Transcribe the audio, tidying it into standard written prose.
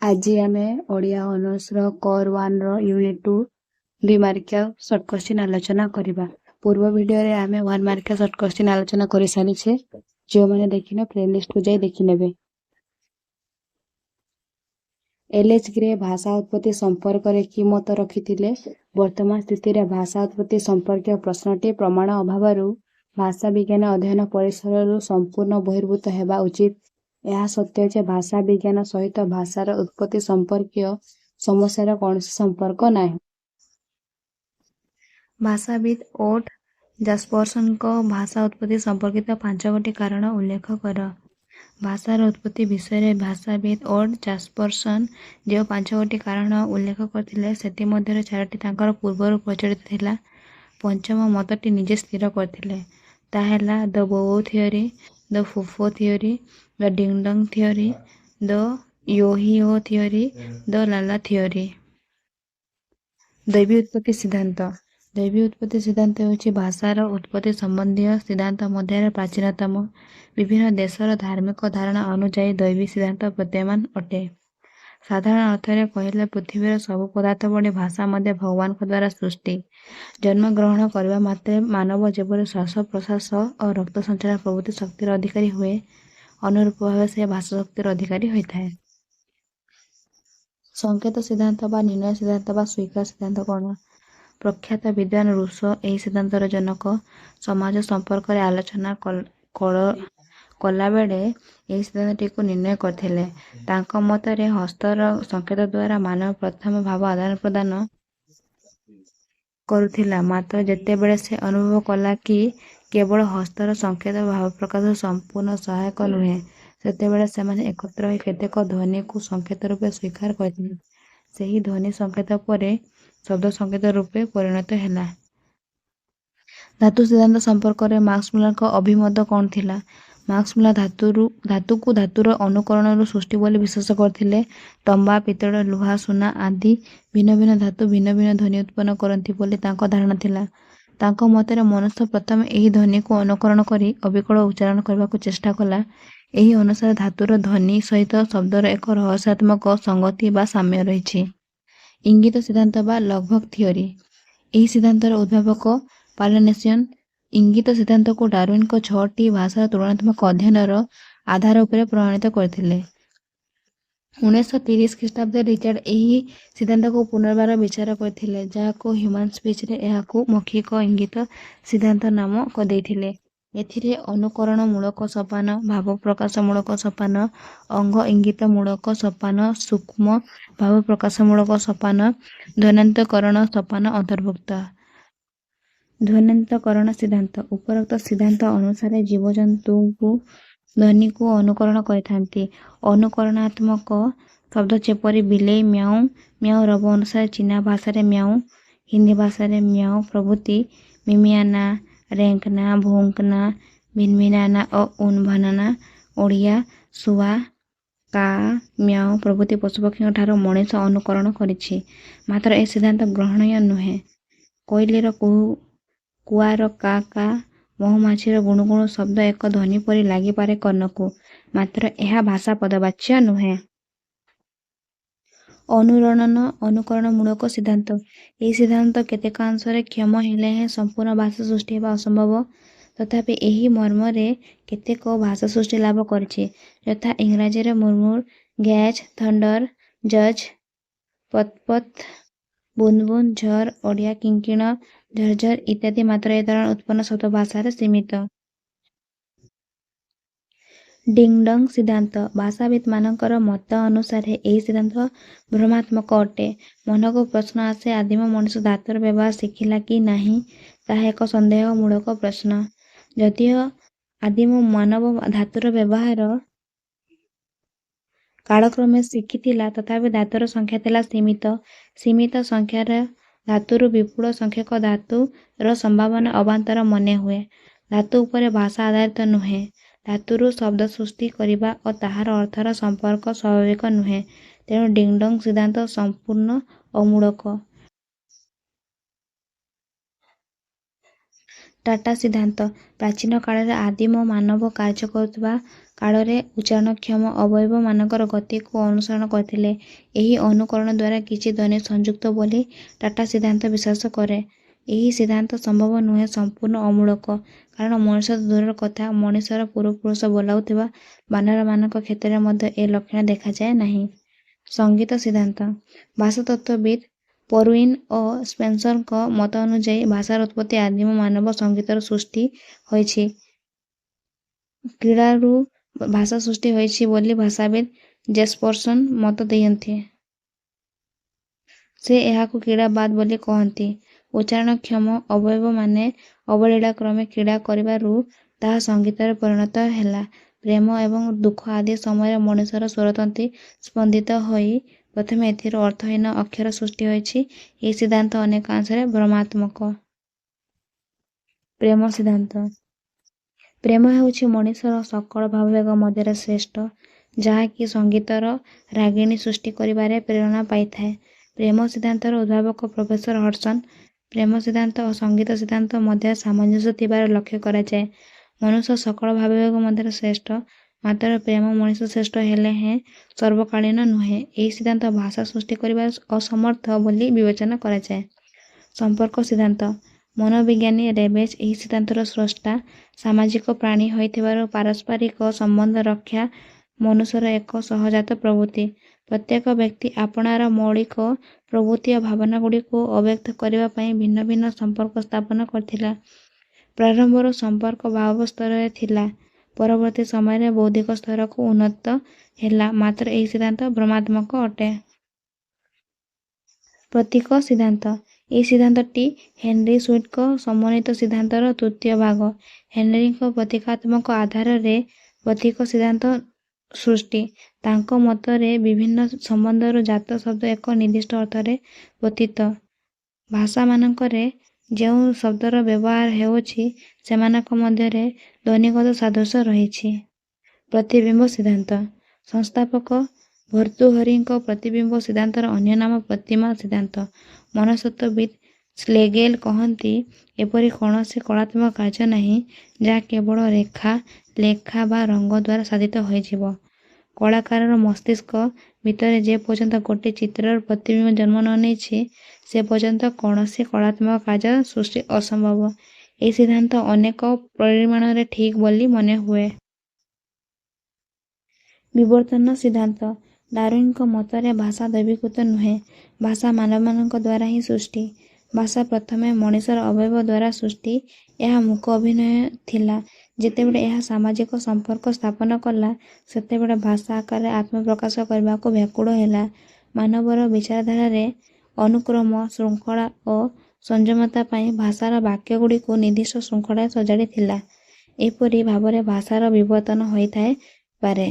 आज आम Odia honours core 1 unit 2 2 मार्किया शॉर्ट क्वेश्चन आलोचना करबा। पूर्व वीडियो रे आमे 1 मार्किया शॉर्ट क्वेश्चन आलोचना करि सारी छे। जो माने देखिना प्लेलिस्ट को जाई देखि नेबे। एलएच ग्रे भाषा उत्पत्ति संपर्क रे की मत रखिथिले। वर्तमान स्थिति रे भाषा उत्पत्ति संपर्क प्रश्नटी प्रमाण अभावरु भाषा विज्ञान अध्ययन परिसररु संपूर्ण बहिर्भूत हेबा उचित। यह सत्य जे भाषा विज्ञान सहित भाषार उत्पत्ति संपर्कीय समस्यार कौनसी संपर्क नाही। भाषाविद ओट जास्पर्सन को भाषा उत्पत्ति संपर्कित 5 गोटी कारण उल्लेख कर। भाषार उत्पत्ति विषय भाषाविद ओट जास्पर्सन जो 5 गोटी कारण उल्लेख करथिले सेति मध्यरे 4टी तांकर पूर्वरु प्रचलित थिला। पंचम मतटी निजे स्थिर करथिले ताहेला the bow wow theory, the pooh pooh theory, the ding dong theory, the yo he ho theory, the la la theory. दैवी उत्पत्ति सिद्धांत। दैवी उत्पत्ति सिद्धांत होछि भाषार उत्पत्ति संबंधी सिद्धांत मध्य प्राचीनतम। विभिन्न देशर धार्मिक धारणा अनुसार दैवी सिद्धांत प्रतीयमान अटे। साधारण अर्थरे कहले पृथ्वीर सब पदार्थ बड़ी भाषा मध्य भगवान द्वारा सृष्टि। जन्म ग्रहण करबा मात्रे मानव जेपरि श्वास प्रश्वास और रक्त संचार प्रभृति शक्तिर अधिकारी हुए अनुरूप भावे से भाषा शक्तिर अधिकारी होइथाय। संकेत सिद्धांत बा निर्णय सिद्धांत बा स्वीकार सिद्धांत कौन? प्रख्यात विद्वान रूसो एही सिद्धांतर जनक। समाज संपर्क रे आलोचना कला बेले एही सिद्धांतटी को निर्णय करथिले। तांको मतरे हस्तर संकेत द्वारा मानव प्रथम भाव आदान प्रदान करुथिला। मात्र जेतेबेले से अनुभव कला कि केवल हस्तर संकेत भाव प्रकाश संपूर्ण सहायक नुहे सेतेबेले सेमाने एकत्र होई केतेक ध्वनि को संकेत रूपे स्वीकार करथिले। सेही ध्वनि संकेत परे शब्द संकेत रूपे परिणत हैला। धातु सिद्धांत संपर्क रे मार्क्स मुलर को अभिमत कौन थिला? मार्क्स मुलर धातु को धातुर अनुकरण सृष्टि बोली विश्वास करथिले। तंबा पितल लुहा सुना आदि भिन्न भिन्न धातु भिन्न भिन्न ध्वनि उत्पन्न करंती बोली तांको धारणा थिला। तांको मतरे मनुष्य प्रथम एही ध्वनि को अनुकरण करी अविकल उच्चारण करबा को चेष्टा कला। एही अनुसार धातुर ध्वनि सहित शब्दर एक रहस्यात्मक संगति बा साम्य रहिछि। इंगित सिद्धांत बा लगभग थियोरी। एही सिद्धांतर उद्भावक पालिनेशियन इंगित सिद्धांत को डार्विन को 6टी भाषार तुलनात्मक अध्ययनर आधार उपरे प्रमाणित करथिले। 1930 ख्रीष्टाब्द रिचार्ड एही सिद्धांत को पुनर्बार विचार करथिले जाको ह्यूमन स्पीच रे एहाकू मौखिक इंगित सिद्धांत नाम को देथिले। एथिरे अनुकरण मूलक सोपान, भाव प्रकाश मूलक सोपान, अंग इंगित मूलक सोपान, सूक्ष्म भाव प्रकाश मूलक सोपान, ध्वन्यान्तकरण सोपान अंतर्भुक्त। ध्वन्यान्तकरण सिद्धांत। उपरोक्त सिद्धांत अनुसार जीवजंतु को ध्वनि को अनुकरण करिथांती। अनुकरणात्मक शब्द जेपरि बिलेई म्याऊ म्याऊ रब अनुसार चीना भाषा रे म्याऊ, हिंदी भाषा रे म्याऊ प्रभृति, मिमियाना, रेंकना, भोंकना, भिनभिनाना और उनभनाना, ओडिया सुआ, का, म्याऊ प्रभृति पशुपक्षी ठारो मनीष अनुकरण करिछि। मात्र ए सिद्धांत ग्रहणीय नुहे। कोइलीर कुआर का का, महुमाछीर गुणुगुणु शब्द एक ध्वनि परि लागि पारे कर्णकु, मात्र एहा भाषा पदवाच्य नुहे। अनुरणन अनुकरण मूलक सिद्धांत। एही सिद्धांत केतेकांशरे क्षम हेले हे संपूर्ण भाषा सृष्टि हेबा असंभव। तथापि एही मर्मरे केतेक भाषा सृष्टि लाभ करिछि। यथा इंग्राजी रे मुर्मुर, गैज, थंडर, जज, पतपत, बुंद झर, ओडिया किंकिण, झरझर इत्यादि मात्र ए द्वारा उत्पन्न शब्द भाषा रे सीमित। डिंगडंग सिद्धांत। भाषाविद मानकर मत अनुसार एही सिद्धांत भ्रमात्मक अटे। मन को प्रश्न आसे आदिम मनुष्य धातुर व्यवहार शिखिला कि नाही ताहा एक संदेह मूलक प्रश्न। यदिओ आदिम मानव धातुर व्यवहार कालक्रमे शिखिथिला तथापि धातुर संख्या थिला सीमित। सीमित संख्यार धातुरु विपुल संख्यक धातुर संभावना अवान्तर मने हुए। धातु उपरे भाषा आधारित नुहे। धातुरु शब्द सृष्टि करिबा और ताहार अर्थर संपर्क स्वाभाविक नुहे। तेणु डिंगडंग सिद्धांत संपूर्ण अमूलक। टाटा सिद्धांत। प्राचीन काल आदिम मानव कार्य करुवा କାଳରେ ଉଚ୍ଚାରଣକ୍ଷମ ଅବୟବମାନଙ୍କର ଗତିକୁ ଅନୁସରଣ କରିଥିଲେ। ଏହି ଅନୁକରଣ ଦ୍ୱାରା କିଛି ଧ୍ୱନି ସଂଯୁକ୍ତ ବୋଲି ଟାଟା ସିଦ୍ଧାନ୍ତ ବିଶ୍ୱାସ କରେ। ଏହି ସିଦ୍ଧାନ୍ତ ସମ୍ଭବ ନୁହେଁ ସମ୍ପୂର୍ଣ୍ଣ ଅମୂଳକ, କାରଣ ମଣିଷ ତ ଦୂରର କଥା, ମଣିଷର ପୂର୍ବପୁରୁଷ ବୋଲାଉଥିବା ବାନରମାନଙ୍କ କ୍ଷେତ୍ରରେ ମଧ୍ୟ ଏ ଲକ୍ଷଣ ଦେଖାଯାଏ ନାହିଁ। ସଙ୍ଗୀତ ସିଦ୍ଧାନ୍ତ। ଭାଷାତତ୍ତ୍ୱବିତ୍ ପରୁଇନ୍ ଓ ସ୍ପେନ୍ସରଙ୍କ ମତ ଅନୁଯାୟୀ ଭାଷାର ଉତ୍ପତ୍ତି ଆଦିମ ମାନବ ସଙ୍ଗୀତର ସୃଷ୍ଟି ହୋଇଛି। କ୍ରୀଡ଼ାରୁ ଭାଷା ସୃଷ୍ଟି ହୋଇଛି ବୋଲି ଭାଷାବିତ୍ ଜେଫରସନ୍ ମତ ଦିଅନ୍ତି। ସେ ଏହାକୁ କ୍ରୀଡ଼ାବାଦ ବୋଲି କହନ୍ତି। ଉଚ୍ଚାରଣକ୍ଷମ ଅବୟବମାନେ ଅବলীଳାକ୍ରମେ କ୍ରୀଡ଼ା କରିବାରୁ ତାହା ସଙ୍ଗୀତରେ ପରିଣତ ହେଲା। ପ୍ରେମ ଏବଂ ଦୁଃଖ ଆଦି ସମୟରେ ମଣିଷର ସ୍ୱରତନ୍ତ୍ରୀ ସ୍ପନ୍ଦିତ ହୋଇ ପ୍ରଥମେ ଏଥିରୁ ଅର୍ଥହୀନ ଅକ୍ଷର ସୃଷ୍ଟି ହୋଇଛି। ଏହି ସିଦ୍ଧାନ୍ତ ଅନେକାଂଶରେ ଭ୍ରମାତ୍ମକ। ପ୍ରେମ ସିଦ୍ଧାନ୍ତ। ପ୍ରେମ ହେଉଛି ମଣିଷର ସକଳ ଭାବାବେଗ ମଧ୍ୟରେ ଶ୍ରେଷ୍ଠ, ଯାହାକି ସଙ୍ଗୀତର ରାଗିଣୀ ସୃଷ୍ଟି କରିବାରେ ପ୍ରେରଣା ପାଇଥାଏ। ପ୍ରେମ ସିଦ୍ଧାନ୍ତର ଉଦ୍ଭାବକ ପ୍ରଫେସର ହଡସନ୍। ପ୍ରେମ ସିଦ୍ଧାନ୍ତ ଓ ସଙ୍ଗୀତ ସିଦ୍ଧାନ୍ତ ମଧ୍ୟରେ ସାମଞ୍ଜସ୍ୟ ଥିବାର ଲକ୍ଷ୍ୟ କରାଯାଏ। ମନୁଷ୍ୟ ସକଳ ଭାବାବେଗ ମଧ୍ୟରେ ଶ୍ରେଷ୍ଠ, ମାତ୍ର ପ୍ରେମ ମଣିଷ ଶ୍ରେଷ୍ଠ ହେଲେ ହେଁ ସର୍ବକାଳୀନ ନୁହେଁ। ଏହି ସିଦ୍ଧାନ୍ତ ଭାଷା ସୃଷ୍ଟି କରିବାରେ ଅସମର୍ଥ ବୋଲି ବିବେଚନା କରାଯାଏ। ସମ୍ପର୍କ ସିଦ୍ଧାନ୍ତ। ମନୋବିଜ୍ଞାନୀ ରେବେଚ୍ ଏହି ସିଦ୍ଧାନ୍ତର ସ୍ରଷ୍ଟା। ସାମାଜିକ ପ୍ରାଣୀ ହୋଇଥିବାରୁ ପାରସ୍ପରିକ ସମ୍ବନ୍ଧ ରକ୍ଷା ମନୁଷ୍ୟର ଏକ ସହଜାତ ପ୍ରବୃତ୍ତି। ପ୍ରତ୍ୟେକ ବ୍ୟକ୍ତି ଆପଣାର ମୌଳିକ ପ୍ରବୃତ୍ତି ଓ ଭାବନାଗୁଡ଼ିକୁ ଅବ୍ୟକ୍ତ କରିବା ପାଇଁ ଭିନ୍ନ ଭିନ୍ନ ସମ୍ପର୍କ ସ୍ଥାପନ କରିଥିଲା। ପ୍ରାରମ୍ଭରୁ ସମ୍ପର୍କ ଭାବ ସ୍ତରରେ ଥିଲା, ପରବର୍ତ୍ତୀ ସମୟରେ ବୌଦ୍ଧିକ ସ୍ତରକୁ ଉନ୍ନତ ହେଲା, ମାତ୍ର ଏହି ସିଦ୍ଧାନ୍ତ ଭ୍ରମାତ୍ମକ ଅଟେ। ପ୍ରତୀକ ସିଦ୍ଧାନ୍ତ। ଏହି ସିଦ୍ଧାନ୍ତଟି ହେନରୀ ସୁଇଟଙ୍କ ସମନ୍ୱିତ ସିଦ୍ଧାନ୍ତର ତୃତୀୟ ଭାଗ। ହେନରୀଙ୍କ ପ୍ରତୀକାତ୍ମକ ଆଧାରରେ ପ୍ରତୀକ ସିଦ୍ଧାନ୍ତ ସୃଷ୍ଟି। ତାଙ୍କ ମତରେ ବିଭିନ୍ନ ସମ୍ବନ୍ଧରୁ ଜାତ ଶବ୍ଦ ଏକ ନିର୍ଦ୍ଦିଷ୍ଟ ଅର୍ଥରେ ପ୍ରତୀତ। ଭାଷାମାନଙ୍କରେ ଯେଉଁ ଶବ୍ଦର ବ୍ୟବହାର ହେଉଛି, ସେମାନଙ୍କ ମଧ୍ୟରେ ଧ୍ୱନିଗତ ସାଦୃଶ୍ୟ ରହିଛି। ପ୍ରତିବିମ୍ବ ସିଦ୍ଧାନ୍ତ। ସଂସ୍ଥାପକ ଭର୍ତ୍ତୃହରିଙ୍କ ପ୍ରତିବିମ୍ବ ସିଦ୍ଧାନ୍ତର ଅନ୍ୟ ନାମ ପ୍ରତିମା ସିଦ୍ଧାନ୍ତ। ମନସ୍ତତ୍ତ୍ୱବିତ୍ ଶ୍ଲେଗେଲ କହନ୍ତି, ଏପରି କୌଣସି କଳାତ୍ମକ କାର୍ଯ୍ୟ ନାହିଁ, ଯାହା କେବଳ ରେଖା, ଲେଖା ବା ରଙ୍ଗ ଦ୍ୱାରା ସାଧିତ ହୋଇଯିବ। କଳାକାରର ମସ୍ତିଷ୍କ ଭିତରେ ଯେ ପର୍ଯ୍ୟନ୍ତ ଗୋଟିଏ ଚିତ୍ରର ପ୍ରତିବିମ୍ବ ଜନ୍ମ ନ ନେଇଛି, ସେ ପର୍ଯ୍ୟନ୍ତ କୌଣସି କଳାତ୍ମକ କାର୍ଯ୍ୟ ସୃଷ୍ଟି ଅସମ୍ଭବ। ଏହି ସିଦ୍ଧାନ୍ତ ଅନେକ ପରିମାଣରେ ଠିକ୍ ବୋଲି ମନେହୁଏ। ବିବର୍ତ୍ତନ ସିଦ୍ଧାନ୍ତ। ଡାରୱିନ୍ଙ୍କ ମତରେ ଭାଷା ଦୈବୀକୃତ ନୁହେଁ, ଭାଷା ମାନବମାନଙ୍କ ଦ୍ୱାରା ହିଁ ସୃଷ୍ଟି। ଭାଷା ପ୍ରଥମେ ମଣିଷର ଅବୟବ ଦ୍ୱାରା ସୃଷ୍ଟି। ଏହା ମୂକ ଅଭିନୟ ଥିଲା। ଯେତେବେଳେ ଏହା ସାମାଜିକ ସମ୍ପର୍କ ସ୍ଥାପନ କଲା, ସେତେବେଳେ ଭାଷା ଆକାରରେ ଆତ୍ମପ୍ରକାଶ କରିବାକୁ ବ୍ୟାକୁଳ ହେଲା। ମାନବର ବିଚାରଧାରାରେ ଅନୁକ୍ରମ, ଶୃଙ୍ଖଳା ଓ ସଂଯମତା ପାଇଁ ଭାଷାର ବାକ୍ୟଗୁଡ଼ିକୁ ନିର୍ଦ୍ଦିଷ୍ଟ ଶୃଙ୍ଖଳାରେ ସଜାଡ଼ିଥିଲା। ଏପରି ଭାବରେ ଭାଷାର ବିବର୍ତ୍ତନ ହୋଇଥାଇ ପାରେ।